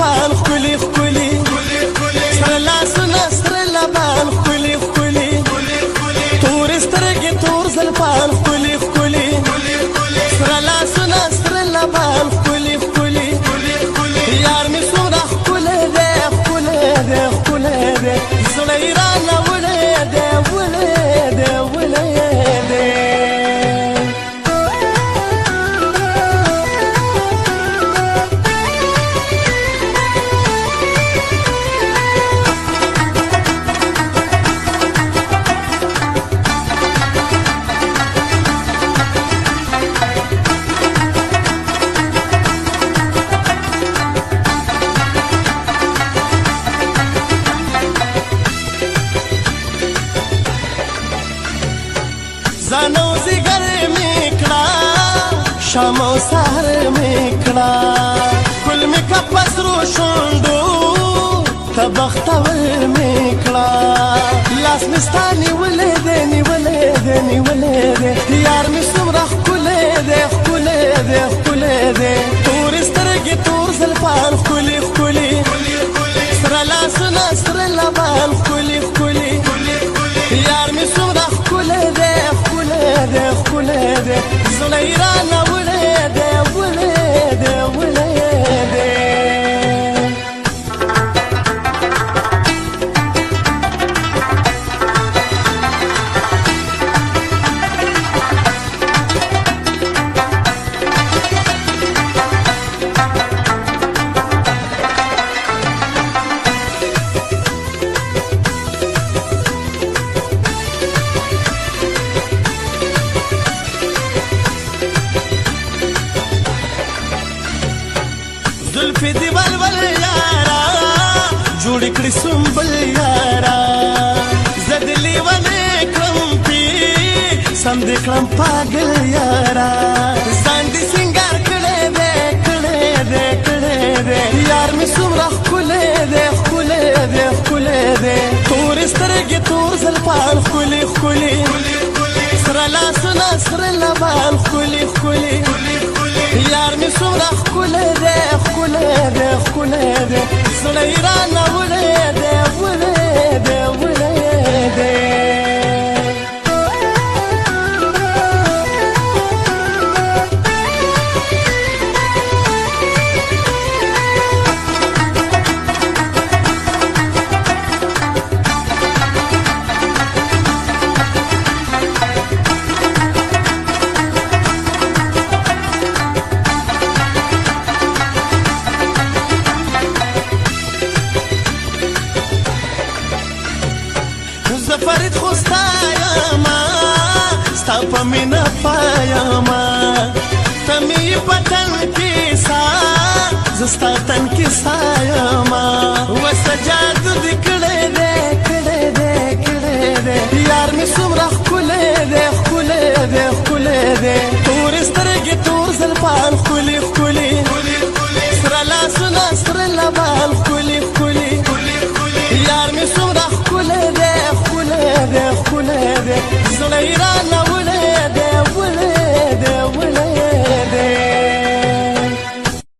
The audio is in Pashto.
زلفان خکلی خکلی سره لاسونه سره لبان خکلی خکلی تور سترګې تور زلفان خکلی خکلی سره لاسونه سره لبان خکلی خکلی یار مې څومره ښکلی دی ښکلی دی ښکلی دی زړه یې رانه وړی دی وړی دی وړی دی زانو زیګر می کړه شام او سحر می کړه ګل می کپسرو شوندو تبختور می کړه لاس می ستاني ولې دې نیولې دې نیولې دې یار می څومره ښکلی دی ښکلی دی ښکلی دی تور سترګې تور زلفان ښکلي ښکلي سره لاسونه سره لبان ښکلي ښکلي یار می څومره ښکلی دی de خونه de زړه یې رانه وړی دی وړی دی وړی دی زلفې دې ولول یارا جوړې کړې سنبل یارا زه دې لیونی کړم پې سم دې کړم پاګل یارا ځان دې سینګار کړی دی کړی دی کړی دی یار مې څومره ښکلی دی ښکلی دی ښکلی دی تورې سترګې تور زلفان ښکلي ښکلي سره لاسونه سره لبان ښکلي ښکلي یار مې څومره ښکلی دی ښکلی دی ښکلی دی زړه یې رانه وړی دی وړی دی وړی دی زه فرید خو ستا یمه ستا په مینه پایمه ته مې یې په تن کې سا زه ستا تن کې سا یمه وسه جادو دې کړی دی کړی دی کړی دی یار مې څومره ښکلی دی ښکلی دی ښکلی دی تورې سترګې تور زلفان ښکلي ښکلي سره لاسونه سره لبان ښکلي ښکلي یار مې څومره ښکلی دی ښکلی دی ښکلی دی